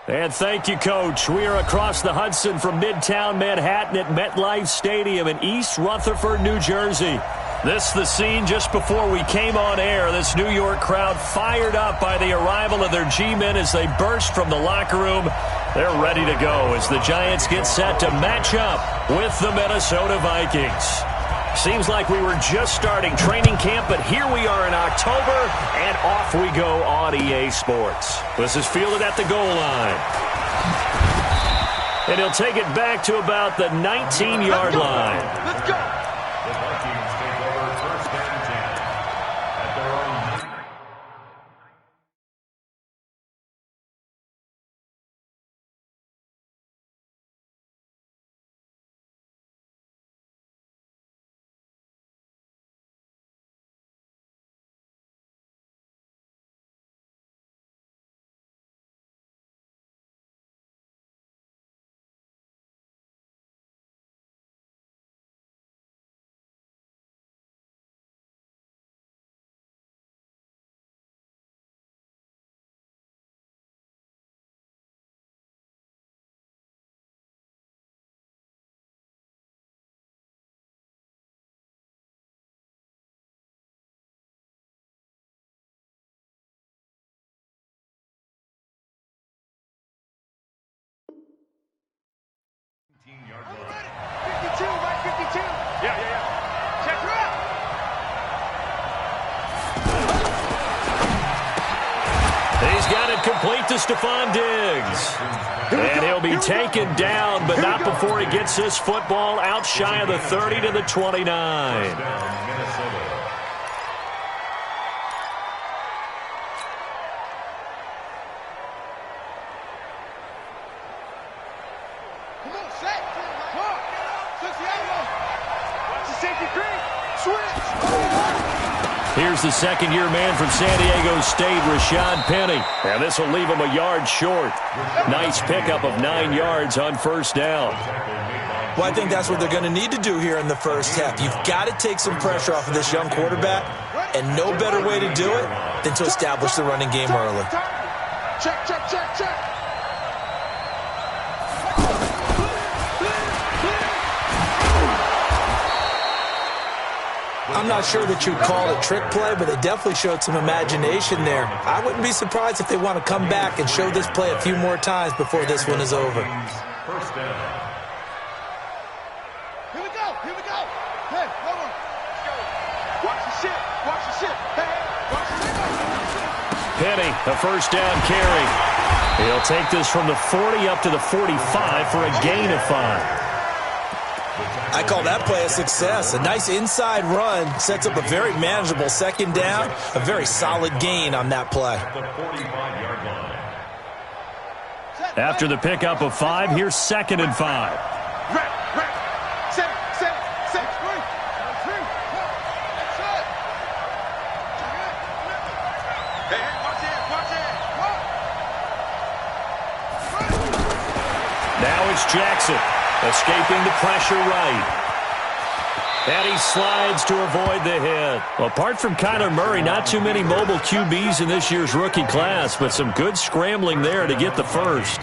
And thank you, Coach. We are across the Hudson from Midtown Manhattan at MetLife Stadium in East Rutherford, New Jersey. This is the scene just before we came on air. This New York crowd fired up by the arrival of their G-men as they burst from the locker room. They're ready to go as the Giants get set to match up with the Minnesota Vikings. Seems like we were just starting training camp, but here we are in October, and off we go on EA Sports. This is fielded at the goal line. And he'll take it back to about the 19-yard line. Let's go. He's got it complete to Stephon Diggs. And he'll be taken down, but not before he gets this football out shy of the 30 to the 29. Here's the second-year man from San Diego State, Rashad Penny. And this will leave him a yard short. Nice pickup of 9 yards on first down. Well, I think that's what they're going to need to do here in the first half. You've got to take some pressure off of this young quarterback, and no better way to do it than to establish the running game early. Check, check, check, check. I'm not sure that you'd call it trick play, but they definitely showed some imagination there. I wouldn't be surprised if they want to come back and show this play a few more times before this one is over. First down. Here we go. Here we go. Hey, hold on. Let's go. Watch the ship. Watch the ship. Hey, watch the ship. Penny, a first down carry. He'll take this from the 40 up to the 45 for a gain of 5. I call that play a success. A nice inside run sets up a very manageable second down, a very solid gain on that play. After the pickup of 5, here's 2nd and 5. Now it's Jackson. Escaping the pressure right. And he slides to avoid the hit. Well, apart from Kyler Murray, not too many mobile QBs in this year's rookie class, but some good scrambling there to get the first.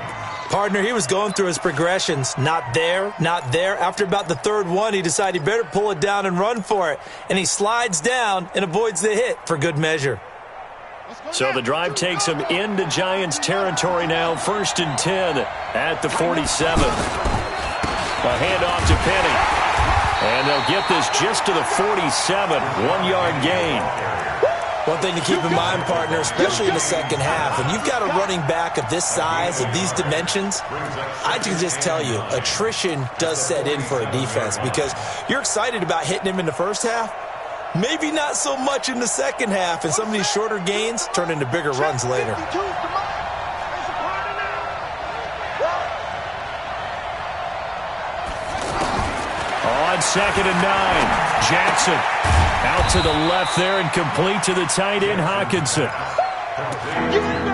Partner, he was going through his progressions. Not there, not there. After about the third one, he decided he better pull it down and run for it. And he slides down and avoids the hit for good measure. So the drive takes him into Giants territory now. 1st and 10 at the 47. A handoff to Penny. And they'll get this just to the 47. 1-yard gain. One thing to keep in mind, partner, especially in the second half, when you've got a running back of this size, of these dimensions, I can just tell you, attrition does set in for a defense because you're excited about hitting him in the first half. Maybe not so much in the second half, and some of these shorter gains turn into bigger runs later. On 2nd and 9, Jackson out to the left there and complete to the tight end, Hawkinson.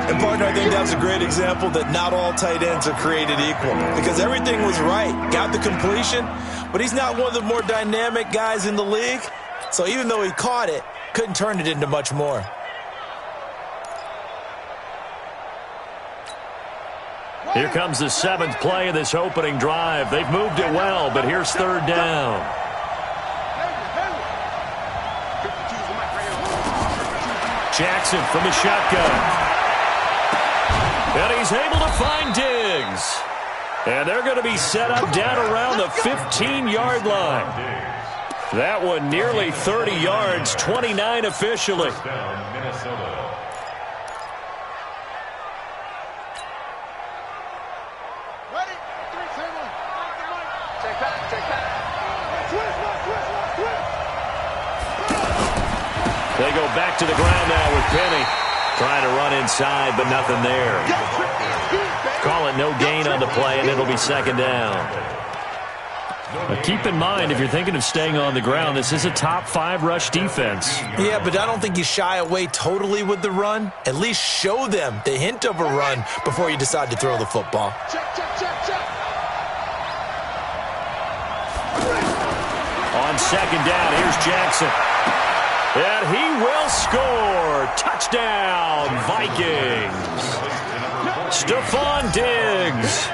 And, partner, I think that's a great example that not all tight ends are created equal because everything was right. Got the completion, but he's not one of the more dynamic guys in the league. So even though he caught it, couldn't turn it into much more. Here comes the 7th play of this opening drive. They've moved it well, but here's 3rd down. Jackson from the shotgun. And he's able to find Diggs. And they're going to be set up down around the 15-yard line. That one nearly 30 yards, 29 officially. They go back to the ground now with Penny. Trying to run inside, but nothing there. Call it no gain on the play, and it'll be 2nd down. Now keep in mind, if you're thinking of staying on the ground, this is a top 5 rush defense. Yeah, but I don't think you shy away totally with the run. At least show them the hint of a run before you decide to throw the football. On 2nd down, here's Jackson. And he will score. Touchdown, Vikings. Stephon Diggs.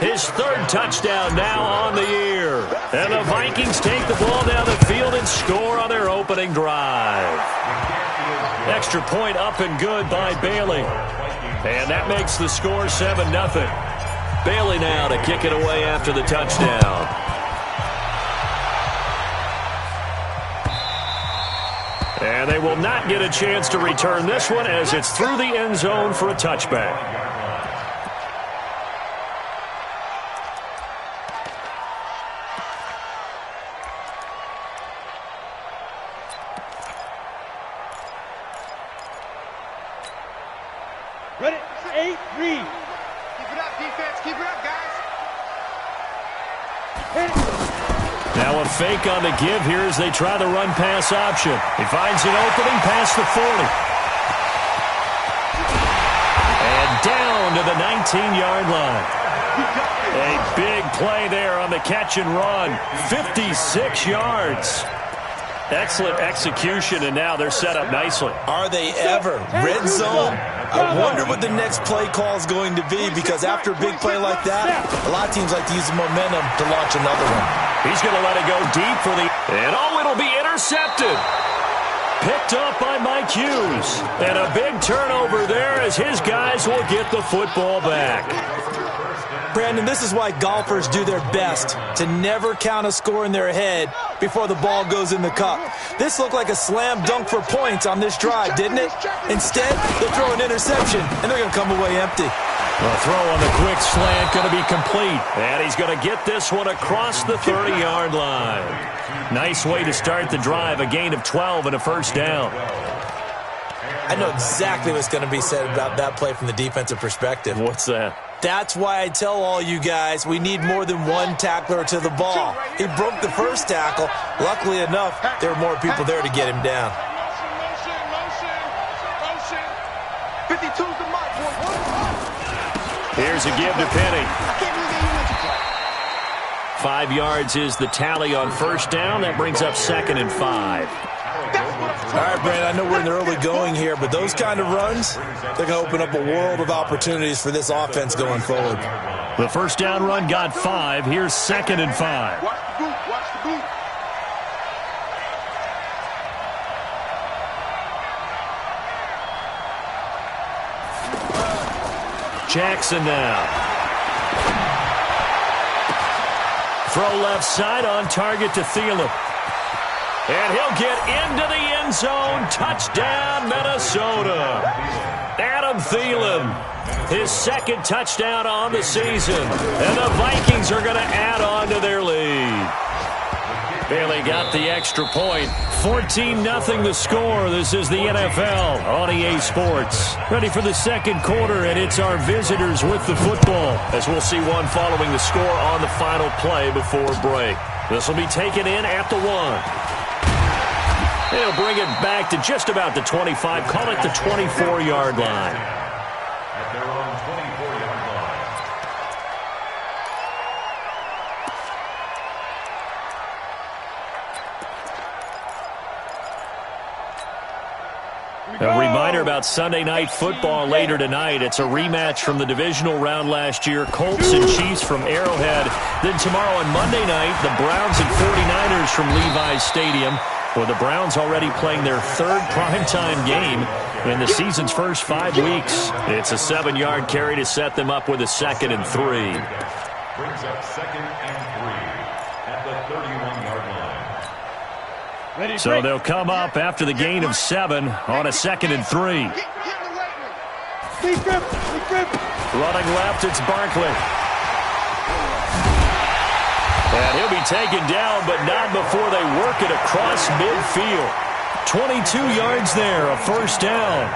His 3rd touchdown now on the year. And the Vikings take the ball down the field and score on their opening drive. Extra point up and good by Bailey. And that makes the score 7-0. Bailey now to kick it away after the touchdown. And they will not get a chance to return this one as it's through the end zone for a touchback. Ready? 8, read. Keep it up, defense. Keep it up, guys. Hit it. Now a fake on the give here as they try the run-pass option. He finds an opening past the 40. And down to the 19-yard line. A big play there on the catch and run. 56 yards. Excellent execution, and now they're set up nicely. Are they ever? Red zone? I wonder what the next play call is going to be, because after a big play like that, a lot of teams like to use the momentum to launch another one. He's going to let it go deep for the... And it'll be intercepted. Picked up by Mike Hughes. And a big turnover there as his guys will get the football back. Brandon, this is why golfers do their best to never count a score in their head before the ball goes in the cup. This looked like a slam dunk for points on this drive, didn't it? Instead, they'll throw an interception, and they're going to come away empty. The throw on the quick slant going to be complete. And he's going to get this one across the 30-yard line. Nice way to start the drive, a gain of 12 and a first down. I know exactly what's going to be said about that play from the defensive perspective. What's that? That's why I tell all you guys we need more than one tackler to the ball. He broke the first tackle. Luckily enough, there were more people there to get him down. Motion. 52's the mark. Here's a give to Penny. 5 yards is the tally on first down. That brings up 2nd and 5. All right, Brandon, I know we're in the early going here, but those kind of runs, they're going to open up a world of opportunities for this offense going forward. The first down run got 5. Here's 2nd and 5. Watch the boot. Watch the boot. Jackson now. Throw left side on target to Thielen. And he'll get into the end zone. Touchdown, Minnesota. Adam Thielen, his 2nd touchdown on the season. And the Vikings are going to add on to their lead. Bailey got the extra point. 14-0 the score. This is the NFL on EA Sports. Ready for the second quarter, and it's our visitors with the football, as we'll see one following the score on the final play before break. This will be taken in at the 1. They'll bring it back to just about the 25. Call it the 24-yard line. At their own 24-yard line. A reminder there about Sunday Night Football later tonight. It's a rematch from the divisional round last year. Colts and Chiefs from Arrowhead. Then tomorrow on Monday night, the Browns and 49ers from Levi's Stadium. Well, the Browns already playing their third primetime game in the season's first 5 weeks. It's a 7-yard carry to set them up with a 2nd and 3. Brings up 2nd and 3 at the 31-yard line. So they'll come up after the gain of 7 on a 2nd and 3. Running left, it's Barkley. And he'll be taken down, but not before they work it across midfield. 22 yards there, a first down.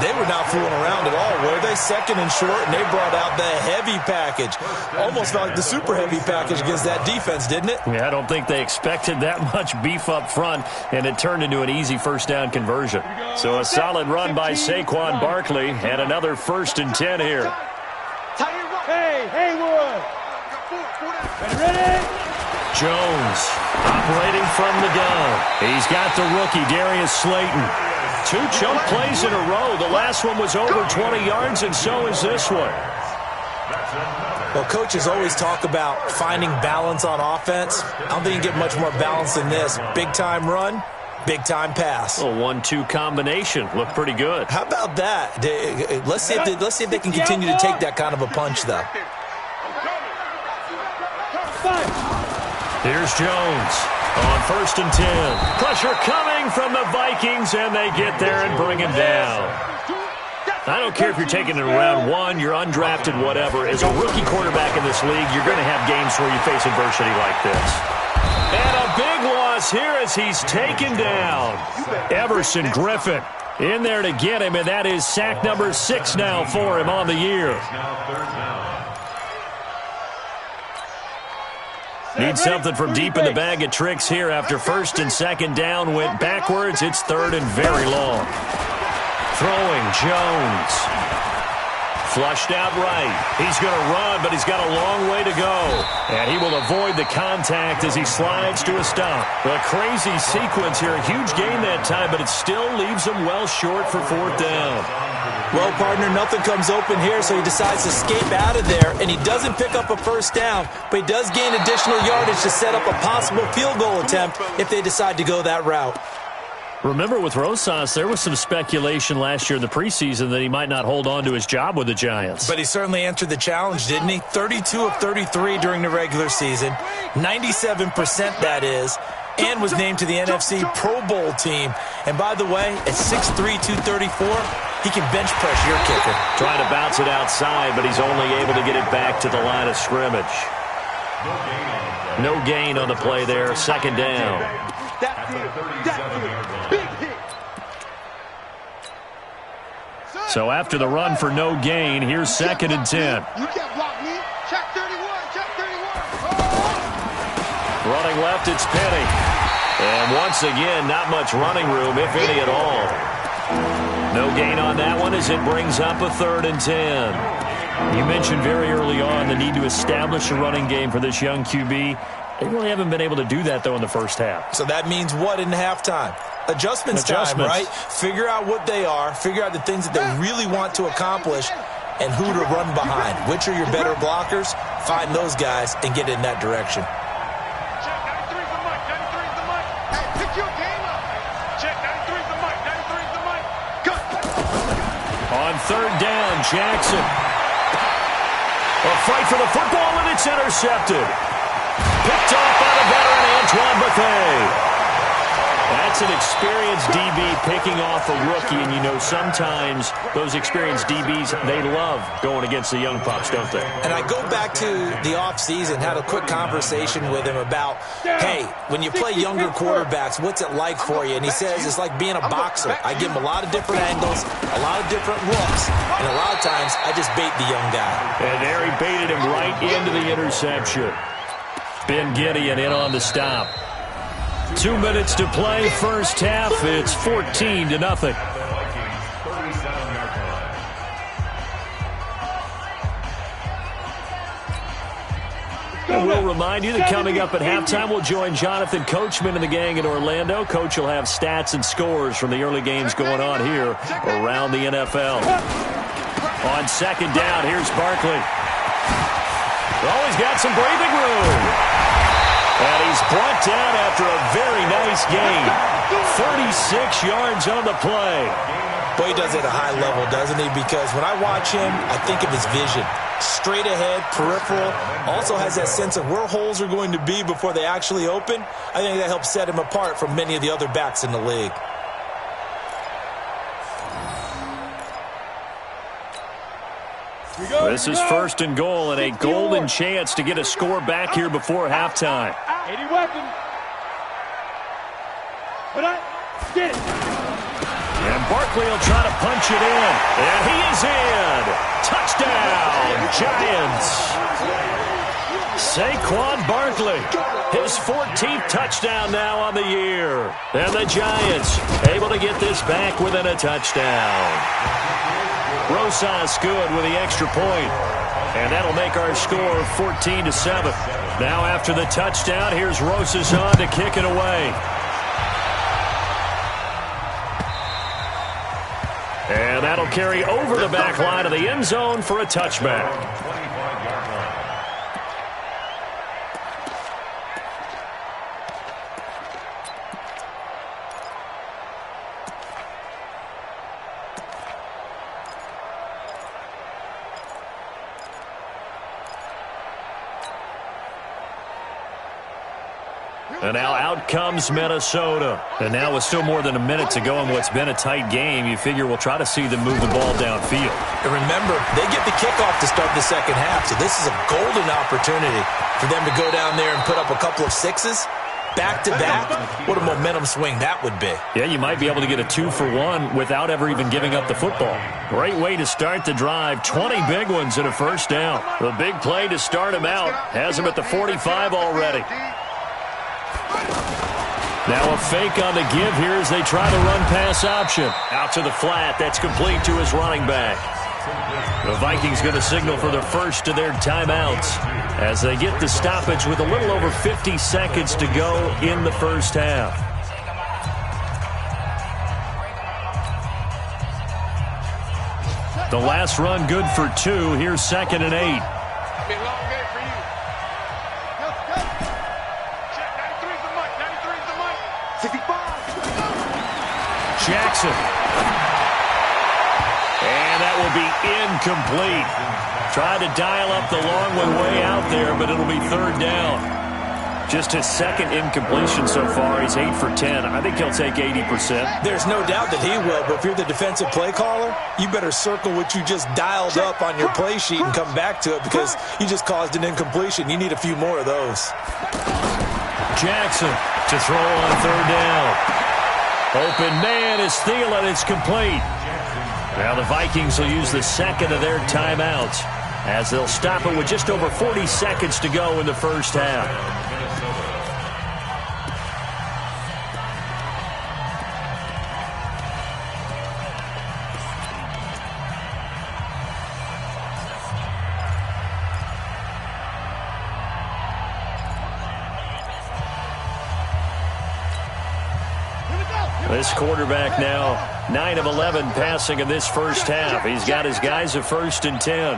They were not fooling around at all, were they? 2nd and short, and they brought out the heavy package. Almost like the super heavy package against that defense, didn't it? Yeah, I don't think they expected that much beef up front, and it turned into an easy first down conversion. So a solid run by Saquon Barkley, and another 1st and 10 here. Hey, Haywood! Ready? Jones operating from the gun. He's got the rookie, Darius Slayton. 2 chunk plays in a row. The last one was over 20 yards, and so is this one. Well, coaches always talk about finding balance on offense. I don't think you get much more balance than this. Big-time run, big-time pass. A 1-2 combination. Looked pretty good. How about that? Let's see if they can continue to take that kind of a punch, though. Here's Jones on 1st and 10. Pressure coming from the Vikings, and they get there and bring him down. I don't care if you're taking it in round 1, you're undrafted, whatever. As a rookie quarterback in this league, you're going to have games where you face adversity like this. And a big loss here as he's taken down. Everson Griffin in there to get him, and that is sack number 6 now for him on the year. Need something from deep in the bag of tricks here after 1st and 2nd down went backwards. It's 3rd and very long. Throwing Jones. Flushed out right. He's going to run, but he's got a long way to go. And he will avoid the contact as he slides to a stop. A crazy sequence here. A huge gain that time, but it still leaves him well short for 4th down. Well, partner, nothing comes open here, so he decides to escape out of there, and he doesn't pick up a first down, but he does gain additional yardage to set up a possible field goal attempt if they decide to go that route. Remember, with Rosas, there was some speculation last year in the preseason that he might not hold on to his job with the Giants. But he certainly answered the challenge, didn't he? 32 of 33 during the regular season, 97% that is, and was named to the NFC Pro Bowl team. And by the way, at 6'3", 234, he can bench press your kicker. Trying to bounce it outside, but he's only able to get it back to the line of scrimmage. No gain on the play there. 2nd down. So after the run for no gain, here's 2nd and 10. You can't block me. Check 31. Check 31. Running left, it's Penny. And once again, not much running room, if any at all. No gain on that one as it brings up a 3rd and 10. You mentioned very early on the need to establish a running game for this young QB. They really haven't been able to do that, though, in the first half. So that means what in halftime? Adjustments time, right? Figure out what they are, figure out the things that they really want to accomplish, and who to run behind. Which are your better blockers? Find those guys and get in that direction. Check 93's the mic. 93's the mic. Hey, pick your game up. Check 93's the mic. 93's the mic. Cut. On 3rd down, Jackson. A fight for the football, and it's intercepted. Picked off by the veteran Antoine Bethea. That's an experienced DB picking off a rookie, and you know sometimes those experienced DBs, they love going against the young pups, don't they? And I go back to the offseason, had a quick conversation with him about, hey, when you play younger quarterbacks, what's it like for you? And he says it's like being a boxer. I give him a lot of different angles, a lot of different looks, and a lot of times I just bait the young guy. And there he baited him right into the interception. Ben Gideon in on the stop. 2 minutes to play, first half. It's 14-0. And we'll remind you that coming up at halftime, we'll join Jonathan Coachman and the gang in Orlando. Coach will have stats and scores from the early games going on here around the NFL. On second down, here's Barkley. Oh, he's got some breathing room. And he's brought down after a very nice gain. 36 yards on the play. Boy, he does it at a high level, doesn't he? Because when I watch him, I think of his vision. Straight ahead, peripheral. Also has that sense of where holes are going to be before they actually open. I think that helps set him apart from many of the other backs in the league. This is first and goal and a golden chance to get a score back here before halftime. 80 weapon. Get it. And Barkley will try to punch it in. And he is in. Touchdown, Giants. Saquon Barkley, his 14th touchdown now on the year. And the Giants able to get this back within a touchdown. Rosas good with the extra point. And that'll make our score 14-7. Now after the touchdown, here's Rosas on to kick it away. And that'll carry over the back line of the end zone for a touchback. And now out comes Minnesota. And now with still more than a minute to go in what's been a tight game, you figure we'll try to see them move the ball downfield. And remember, they get the kickoff to start the second half, so this is a golden opportunity for them to go down there and put up a couple of sixes. Back-to-back, what a momentum swing that would be. Yeah, you might be able to get a 2-for-1 without ever even giving up the football. Great way to start the drive. 20 big ones and a first down. The big play to start him out has him at the 45 already. Now a fake on the give here as they try the run-pass option. Out to the flat. That's complete to his running back. The Vikings going to signal for the first of their timeouts as they get the stoppage with a little over 50 seconds to go in the first half. The last run good for 2. Here's 2nd and 8. Jackson. And that will be incomplete. Tried to dial up the long way out there, but it'll be 3rd down. Just his 2nd incompletion so far. He's 8 for 10. I think he'll take 80%. There's no doubt that he will, but if you're the defensive play caller, you better circle what you just dialed up on your play sheet and come back to it because you just caused an incompletion. You need a few more of those. Jackson to throw on 3rd down. Open man is Thielen. It's complete. Now the Vikings will use the 2nd of their timeouts as they'll stop it with just over 40 seconds to go in the first half. This quarterback now 9 of 11 passing in this first half. He's got his guys at 1st and 10.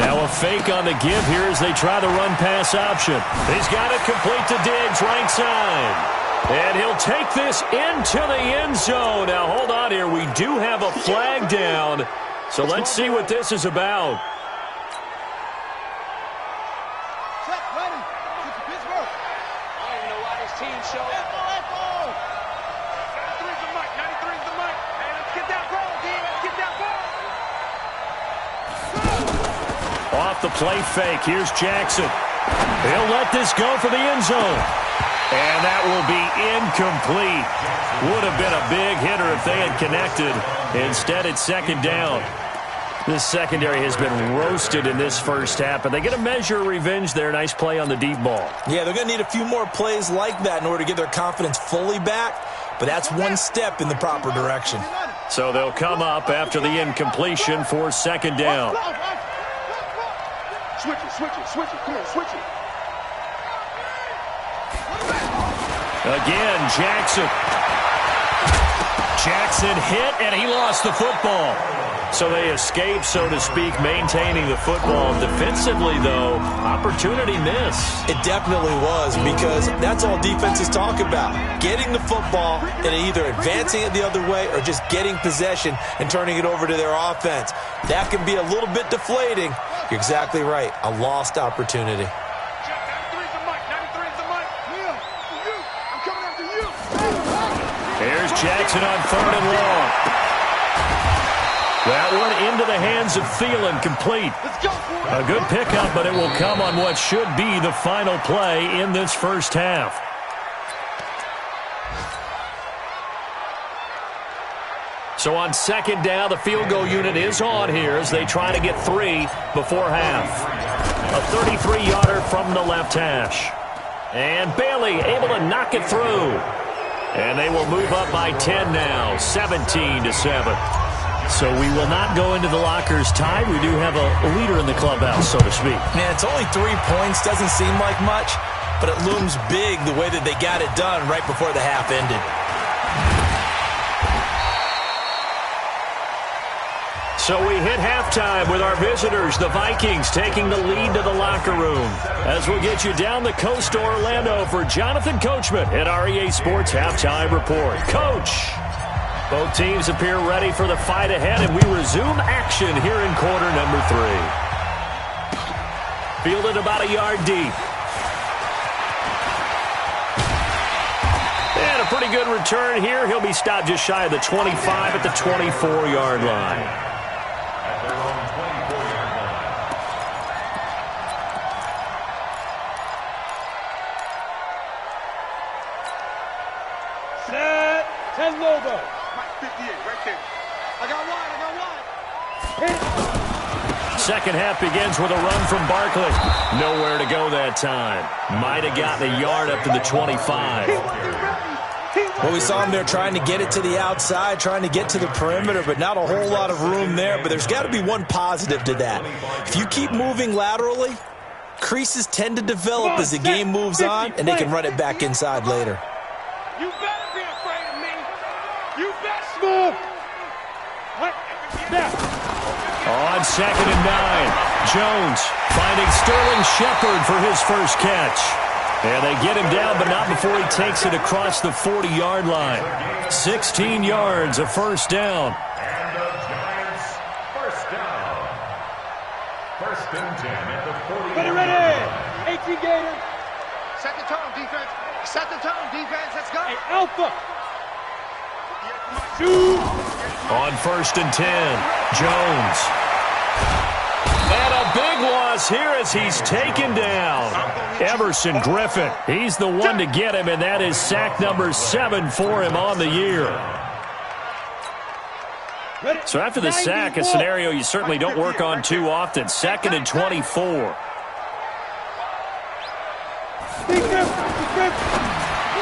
Now a fake on the give here as they try the run-pass option. He's got it complete to Diggs, right side. And he'll take this into the end zone. Now hold on here. We do have a flag down. So let's see what this is about. Off the play fake. Here's Jackson. He'll let this go for the end zone. And that will be incomplete. Would have been a big hitter if they had connected. Instead, it's 2nd down. This secondary has been roasted in this first half, but they get a measure of revenge there. Nice play on the deep ball. Yeah, they're going to need a few more plays like that in order to get their confidence fully back. but that's one step in the proper direction. So they'll come up after the incompletion for second down. Switch it. Come on, switch it. Again, Jackson hit, and he lost the football. So they escape, so to speak, maintaining the football. Defensively, though, opportunity miss. It definitely was, because that's all defenses talk about. Getting the football and either advancing it the other way or just getting possession and turning it over to their offense. That can be a little bit deflating. You're exactly right. A lost opportunity. Here's Jackson on 3rd and long. That one into the hands of Thielen, complete. A good pickup, but it will come on what should be the final play in this first half. So on second down, the field goal unit is on here as they try to get 3 before half. A 33-yarder from the left hash. And Bailey able to knock it through. And they will move up by 10 now, 17-7. So we will not go into the lockers tied. We do have a leader in the clubhouse, so to speak. Man, it's only 3 points. Doesn't seem like much, but it looms big the way that they got it done right before the half ended. So we hit halftime with our visitors, the Vikings, taking the lead to the locker room. As we'll get you down the coast to Orlando for Jonathan Coachman at REA Sports Halftime Report. Coach! Both teams appear ready for the fight ahead, and we resume action here in quarter number 3. Fielded about a yard deep. And a pretty good return here. He'll be stopped just shy of the 25 at the 24-yard line. Set. 10 Lobo. 58, right there. I got one. Second half begins with a run from Barkley. Nowhere to go that time. Might have gotten a yard up to the 25. Well, we saw him there trying to get it to the outside, trying to get to the perimeter, but not a whole lot of room there. But there's got to be one positive to that. If you keep moving laterally, creases tend to develop as the game moves on, and they can run it back inside later. You better be afraid of me. You better move. What? Now. On 2nd and 9, Jones finding Sterling Shepard for his first catch. And they get him down, but not before he takes it across the 40-yard line. 16 yards, a first down. And the Giants first down. 1st and 10 at the 40. Ready. 18 Gator. Set the tone, defense. Set the tone, defense. Let's go. Hey, Alpha. On 1st and 10, Jones. And a big loss here as he's taken down. Emerson Griffin, he's the one to get him, and that is sack number 7 for him on the year. So after the sack, a scenario you certainly don't work on too often. 2nd and 24.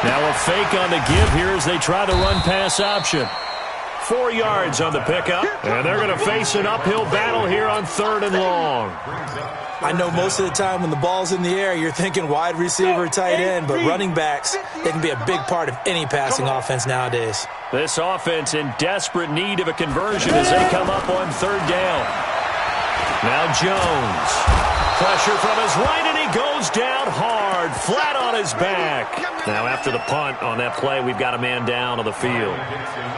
Now a fake on the give here as they try the run-pass option. 4 yards on the pickup, and they're going to face an uphill battle here on 3rd and long. I know most of the time when the ball's in the air, you're thinking wide receiver, tight end, but running backs, they can be a big part of any passing offense nowadays. This offense in desperate need of a conversion as they come up on 3rd down. Now Jones. Pressure from his right, and he goes down hard, flat on his back. Now after the punt on that play, we've got a man down on the field.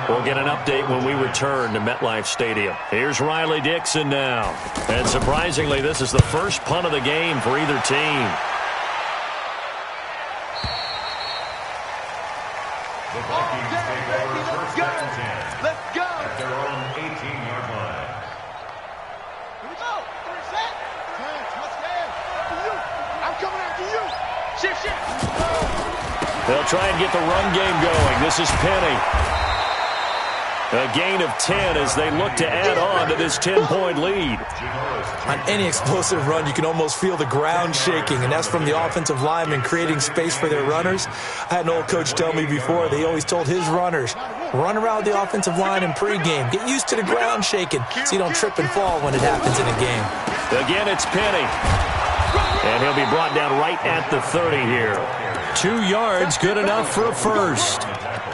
We'll get an update when we return to MetLife Stadium. Here's Riley Dixon now. And surprisingly, this is the first punt of the game for either team. The Vikings take over 1st and 10. Let's go. At their own 18-yard line. Here we go. Set. Let's go. I'm coming after you. Shift. They'll try and get the run game going. This is Penny. A gain of 10 as they look to add on to this 10-point lead. On any explosive run, you can almost feel the ground shaking, and that's from the offensive linemen creating space for their runners. I had an old coach tell me before, they always told his runners, run around the offensive line in pregame. Get used to the ground shaking so you don't trip and fall when it happens in a game. Again, it's Penny. And he'll be brought down right at the 30 here. 2 yards, good enough for a first.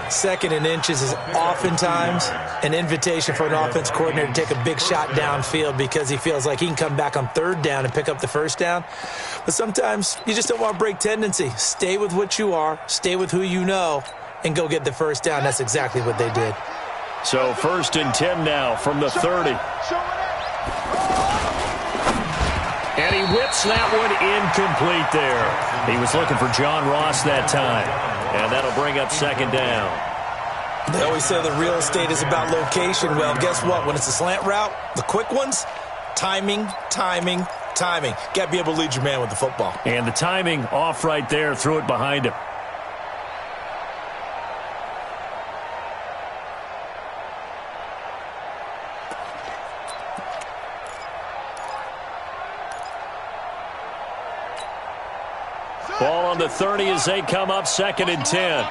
2nd and inches is oftentimes an invitation for an offense coordinator to take a big shot downfield because he feels like he can come back on 3rd down and pick up the first down. But sometimes you just don't want to break tendency. Stay with what you are, stay with who you know, and go get the first down. That's exactly what they did. So 1st and 10 now from the 30. And he whips that one incomplete there. He was looking for John Ross that time. And that'll bring up 2nd down. They always say the real estate is about location. Well, guess what? When it's a slant route, the quick ones, timing, timing, timing. Got to be able to lead your man with the football. And the timing off right there. Threw it behind him. Ball on the 30 as they come up 2nd and 10.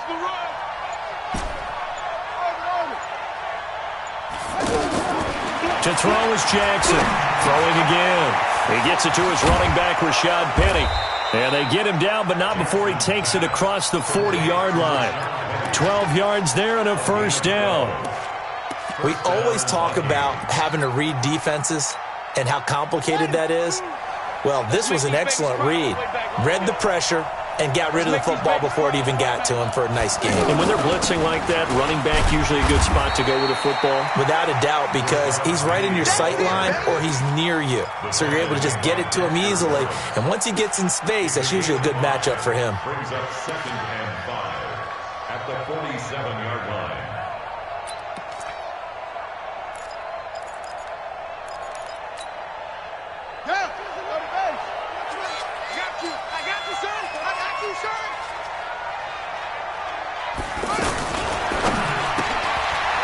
To throw is Jackson. Throwing again. He gets it to his running back, Rashad Penny. And they get him down, but not before he takes it across the 40-yard line. 12 yards there and a first down. We always talk about having to read defenses and how complicated that is. Well, this was an excellent read. Read the pressure and got rid of the football before it even got to him for a nice game. And when they're blitzing like that, running back usually a good spot to go with the football? Without a doubt, because he's right in your sight line or he's near you. So you're able to just get it to him easily. And once he gets in space, that's usually a good matchup for him. Brings up 2nd and 5 at the 47-yard line.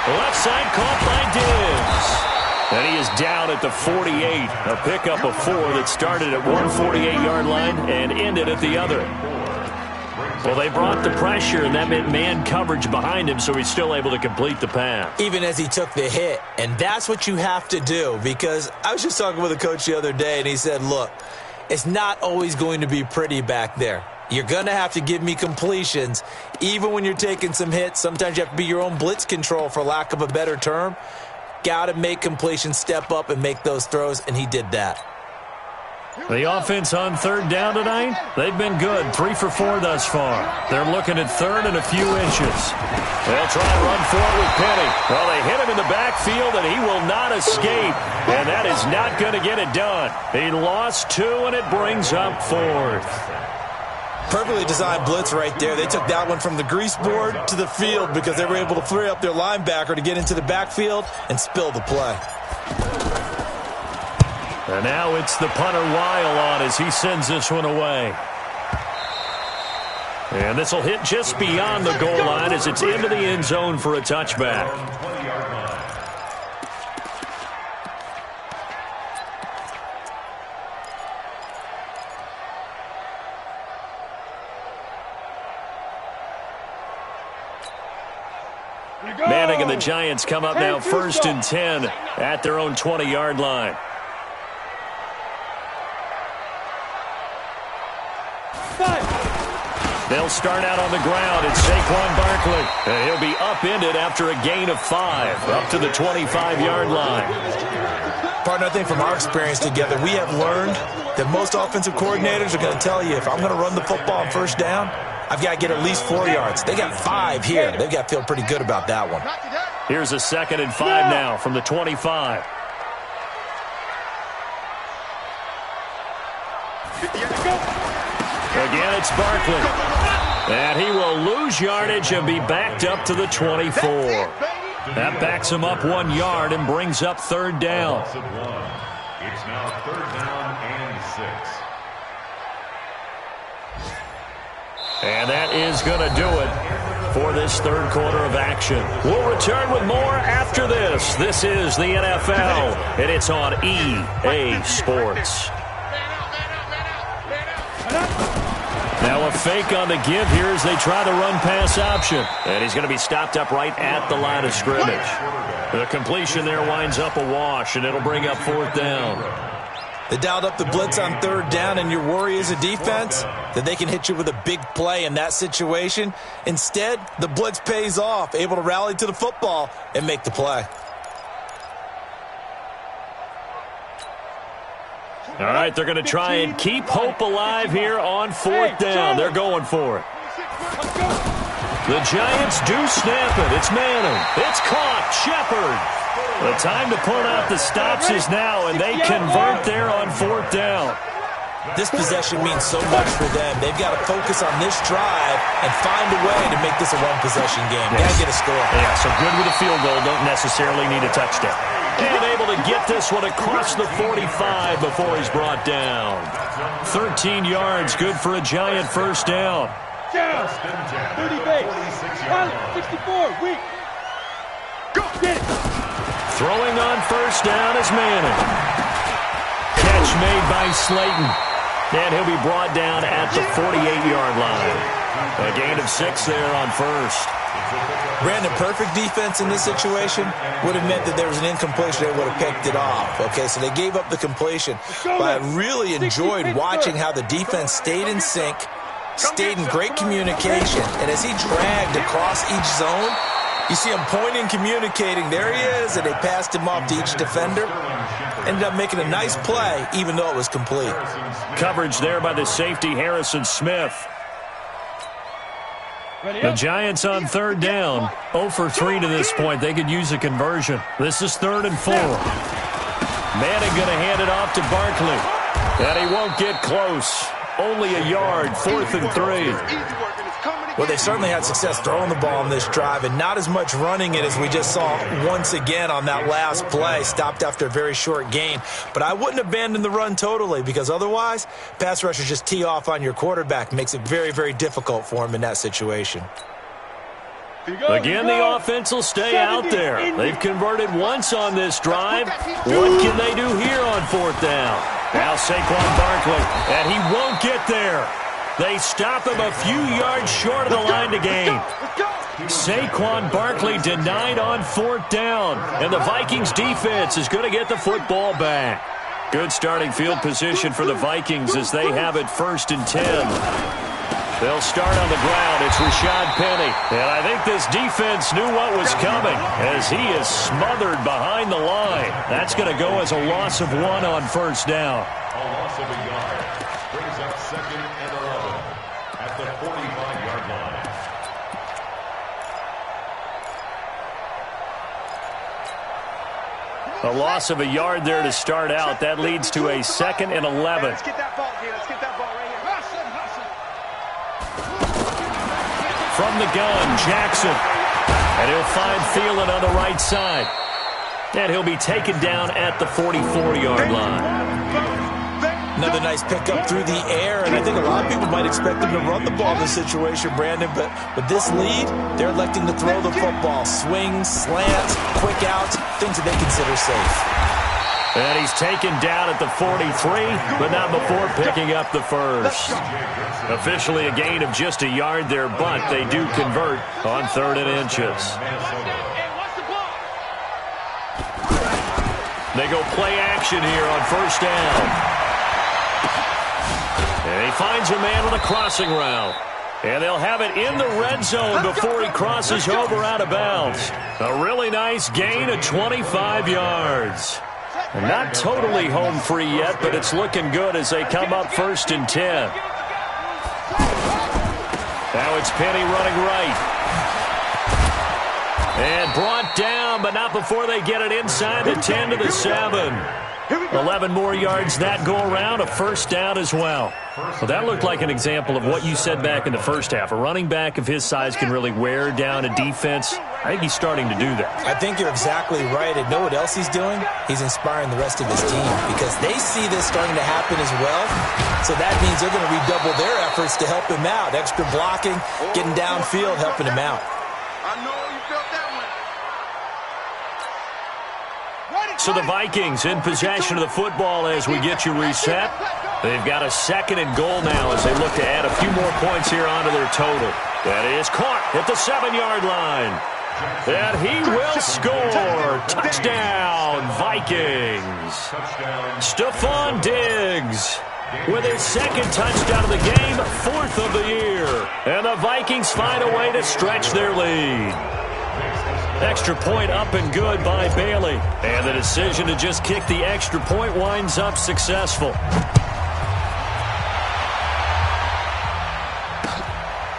Left side caught by Diggs. And he is down at the 48. A pickup of 4 that started at one 48-yard line and ended at the other. Well, they brought the pressure, and that meant man coverage behind him, so he's still able to complete the pass. Even as he took the hit. And that's what you have to do, because I was just talking with a coach the other day, and he said, look, it's not always going to be pretty back there. You're going to have to give me completions. Even when you're taking some hits, sometimes you have to be your own blitz control, for lack of a better term. Got to make completions, step up, and make those throws, and he did that. The offense on 3rd down tonight, they've been good. 3 for 4 thus far. They're looking at 3rd and a few inches. They'll try and run for it with Penny. Well, they hit him in the backfield, and he will not escape. And that is not going to get it done. He lost 2, and it brings up 4th. Perfectly designed blitz right there. They took that one from the grease board to the field because they were able to free up their linebacker to get into the backfield and spill the play. And now it's the punter Weil on as he sends this one away. And this will hit just beyond the goal line as it's into the end zone for a touchback. Manning and the Giants come up now 1st and 10 at their own 20-yard line. They'll start out on the ground. It's Saquon Barkley. And he'll be upended after a gain of 5 up to the 25-yard line. Partner, I think from our experience together, we have learned that most offensive coordinators are going to tell you, if I'm going to run the football on 1st down, I've got to get at least 4 yards. They got 5 here. They've got to feel pretty good about that one. Here's a 2nd and 5 now from the 25. Again, it's Barkley. And he will lose yardage and be backed up to the 24. That backs him up 1 yard and brings up 3rd down. It's now 3rd down and 6. And that is going to do it for this third quarter of action. We'll return with more after this. This is the NFL, and it's on EA Sports. Now a fake on the give here as they try the run-pass option. And he's going to be stopped up right at the line of scrimmage. The completion there winds up a wash, and it'll bring up fourth down. They dialed up the blitz on third down, and your worry as a defense that they can hit you with a big play in that situation. Instead, the blitz pays off, able to rally to the football and make the play. All right, they're going to try and keep hope alive here on fourth down. They're going for it. The Giants do snap it. It's Madden. It's caught. Shepard. The time to pull out the stops is now, and they convert there on fourth down. This possession means so much for them. They've got to focus on this drive and find a way to make this a one-possession game. Got to get a score. Yeah, so good with a field goal. Don't necessarily need a touchdown. And able to get this one across the 45 before he's brought down. 13 yards, good for a Giant first down. 30 base. 64, weak. Go, get it. Throwing on first down is Manning. Catch made by Slayton. And he'll be brought down at the 48-yard line. A gain of 6 there on first. Brandon, perfect defense in this situation would have meant that there was an incompletion. They would have picked it off. Okay, so they gave up the completion. But I really enjoyed watching how the defense stayed in sync, stayed in great communication. And as he dragged across each zone, you see him pointing, communicating. There he is, and they passed him off to each defender. Ended up making a nice play, even though it was complete. Coverage there by the safety, Harrison Smith. The Giants on third down. 0 for 3 to this point. They could use a conversion. This is 3rd and 4. Manning going to hand it off to Barkley. And he won't get close. Only a yard, 4th and 3. Well, they certainly had success throwing the ball on this drive and not as much running it as we just saw once again on that last play. Stopped after a very short gain. But I wouldn't abandon the run totally because otherwise, pass rushers just tee off on your quarterback. Makes it very, very difficult for him in that situation. Again, the offense will stay out there. They've converted once on this drive. What can they do here on fourth down? Now Saquon Barkley, and he won't get there. They stop him a few yards short of the line to gain. Saquon Barkley denied on fourth down, and the Vikings defense is going to get the football back. Good starting field position for the Vikings as they have it 1st and 10. They'll start on the ground. It's Rashad Penny. And I think this defense knew what was coming as he is smothered behind the line. That's going to go as a loss of 1 on first down. A loss of a yard. Brings up 2nd and 11 at the 45-yard line. A loss of a yard there to start out. That leads to a 2nd and 11. Let's get that ball, kid. Let's get that ball right here. From the gun, Jackson. And he'll find Thielen on the right side. And he'll be taken down at the 44-yard line. Another nice pickup through the air, and I think a lot of people might expect them to run the ball in this situation, Brandon, but with this lead, they're electing to throw the football. Swings, slants, quick outs, things that they consider safe. And he's taken down at the 43, but not before picking up the first. Officially a gain of just a yard there, but they do convert on 3rd and inches. They go play action here on first down. And he finds a man on a crossing route. And they'll have it in the red zone before he crosses over out of bounds. A really nice gain of 25 yards. Not totally home free yet, but it's looking good as they come up 1st and 10. Now it's Penny running right. And brought down down, but not before they get it inside the 10 to the 7. 11 more yards that go around, a first down as well. Well, that looked like an example of what you said back in the first half. A running back of his size can really wear down a defense. I think he's starting to do that. I think you're exactly right. And know what else he's doing? He's inspiring the rest of his team because they see this starting to happen as well. So that means they're going to redouble their efforts to help him out. Extra blocking, getting downfield, helping him out. I know you felt that one. So the Vikings in possession of the football as we get you reset. They've got a second and goal now as they look to add a few more points here onto their total. That is caught at the 7-yard line. And he will score. Touchdown, Vikings. Stephon Diggs with his second touchdown of the game, 4th of the year. And the Vikings find a way to stretch their lead. Extra point up and good by Bailey. And the decision to just kick the extra point winds up successful.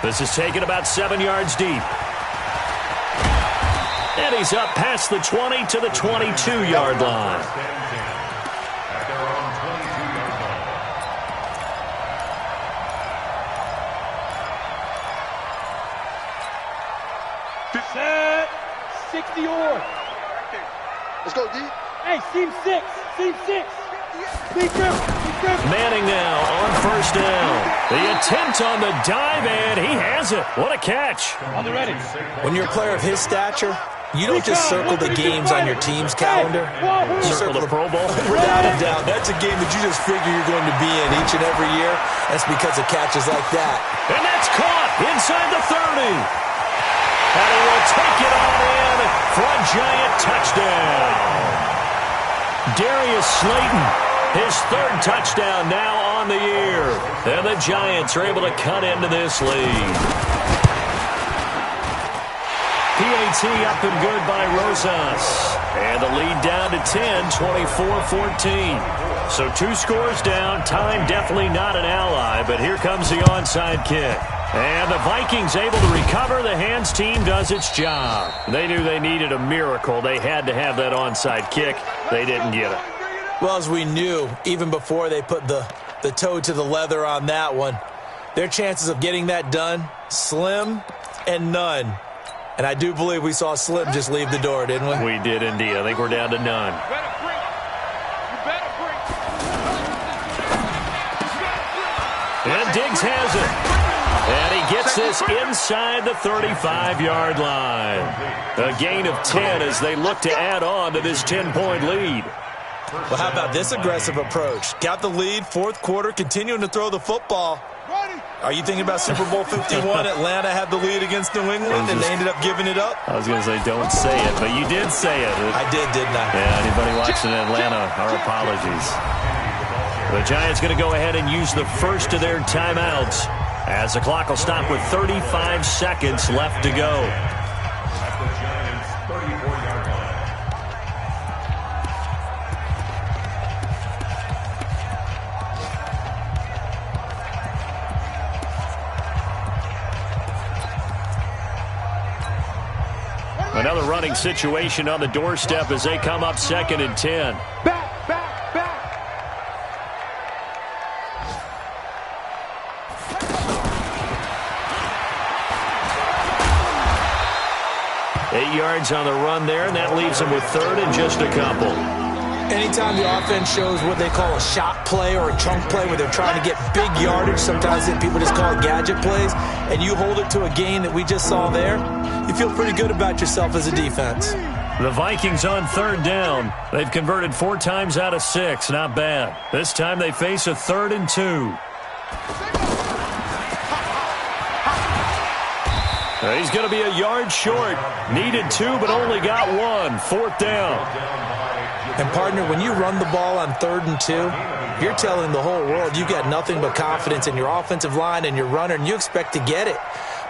This is taken about 7 yards deep. And he's up past the 20 to the 22-yard line. Set. 60 or. Let's go, D. Hey, seam 6. Seam 6. Manning now on first down. The attempt on the dive, and he has it. What a catch. On the ready. When you're a player of his stature, you don't just circle the games on your team's calendar. You Circle the Pro Bowl. Without a doubt, that's a game that you just figure you're going to be in each and every year. That's because of catches like that. And that's caught inside the 30. And he will take it on in for a giant touchdown. Darius Slayton, his 3rd touchdown now on the year. And the Giants are able to cut into this lead. PAT up and good by Rosas. And the lead down to 10, 24-14. So 2 scores down. Time definitely not an ally, but here comes the onside kick. And the Vikings able to recover. The hands team does its job. They knew they needed a miracle. They had to have that onside kick. They didn't get it. Well, as we knew, even before they put the toe to the leather on that one, their chances of getting that done, slim and none. And I do believe we saw Slim just leave the door, didn't we? We did indeed. I think we're down to none. And Diggs has it. And he gets this inside the 35-yard line. A gain of 10 as they look to add on to this 10-point lead. Well, how about this aggressive approach? Got the lead, 4th quarter, continuing to throw the football. Are you thinking about Super Bowl 51? Atlanta had the lead against New England, and they ended up giving it up? I was going to say, don't say it, but you did say it. I did, didn't I? Yeah, anybody watching Atlanta, our apologies. The Giants going to go ahead and use the first of their timeouts as the clock will stop with 35 seconds left to go. Another running situation on the doorstep as they come up 2nd and 10. Back. 8 yards on the run there, and that leaves them with 3rd and just a couple. Anytime the offense shows what they call a shot play or a chunk play where they're trying to get big yardage, sometimes people just call it gadget plays, and you hold it to a gain that we just saw there, you feel pretty good about yourself as a defense. The Vikings on 3rd down. They've converted 4 times out of 6. Not bad. This time they face a 3rd and 2. He's going to be a yard short. Needed 2, but only got 1. 4th down. And, partner, when you run the ball on 3rd and 2, you're telling the whole world you've got nothing but confidence in your offensive line and your runner, and you expect to get it.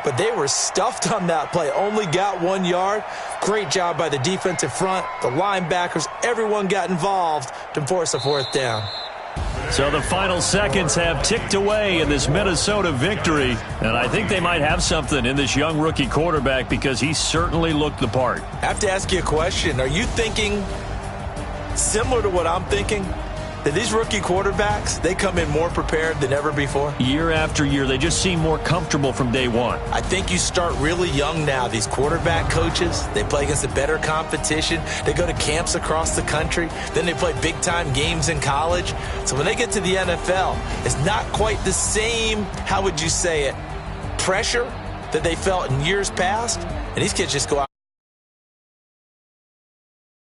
But they were stuffed on that play. Only got 1 yard. Great job by the defensive front, the linebackers. Everyone got involved to force a 4th down. So the final seconds have ticked away in this Minnesota victory, and I think they might have something in this young rookie quarterback because he certainly looked the part. I have to ask you a question. Are you thinking similar to what I'm thinking? That these rookie quarterbacks, they come in more prepared than ever before? Year after year, they just seem more comfortable from day one. I think you start really young now. These quarterback coaches, they play against a better competition. They go to camps across the country. Then they play big-time games in college. So when they get to the NFL, it's not quite the same, how would you say it, pressure that they felt in years past. And these kids just go out.